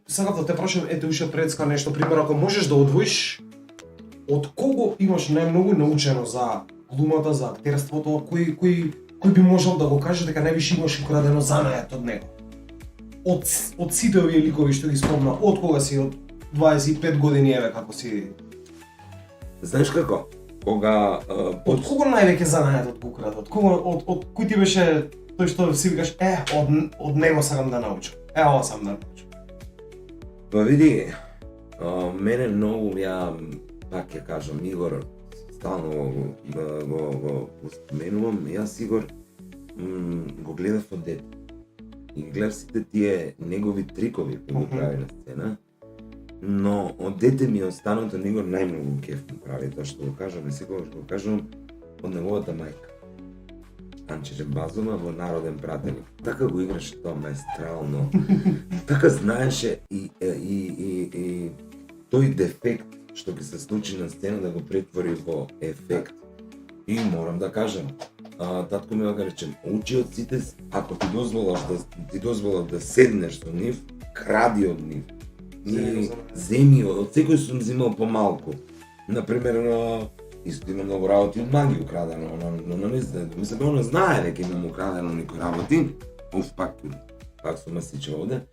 сакав да те прашам, ете уште предска нешто, пример, ако можеш да одвоиш од кого имаш најмногу научено за глумата, за актерството, кој би можел да го каже дека највише имаш украдено занајат од него? Од сите овие ликови што ги спомна, од кога си, од 25 години, еве како си... Знаеш како? Кога... Од кого највеќе занајатот го украде? Од кого, од кој ти беше тој што си викаш, од него сакам да научам. Ова сам да научам. Па види, мене многу пак ќе кажам, Игор, стално го споменувам, јас Игор го гледав од дете. И гледав сите тие негови трикови кои го прави на сцена, но од дете ми е останато Игор најмногу кеф му прави тоа што го кажам и секогаш го кажам од неговата мајка. Анче Базова во Народен пратеник. Така го играше тоа маестрално. Така знаеше и тој дефект што ќе се случи на сцена да го претвори во ефект. И морам да кажам, татко ми го речем, учи од сите, ако ти дозволат да седнеш со нив, кради од нив. И земи од секој сум земал помалку. Например, исто има многу работи од маги украдено, но мислам, она знае дека имам украдено некои работи. Пак сум масича овде.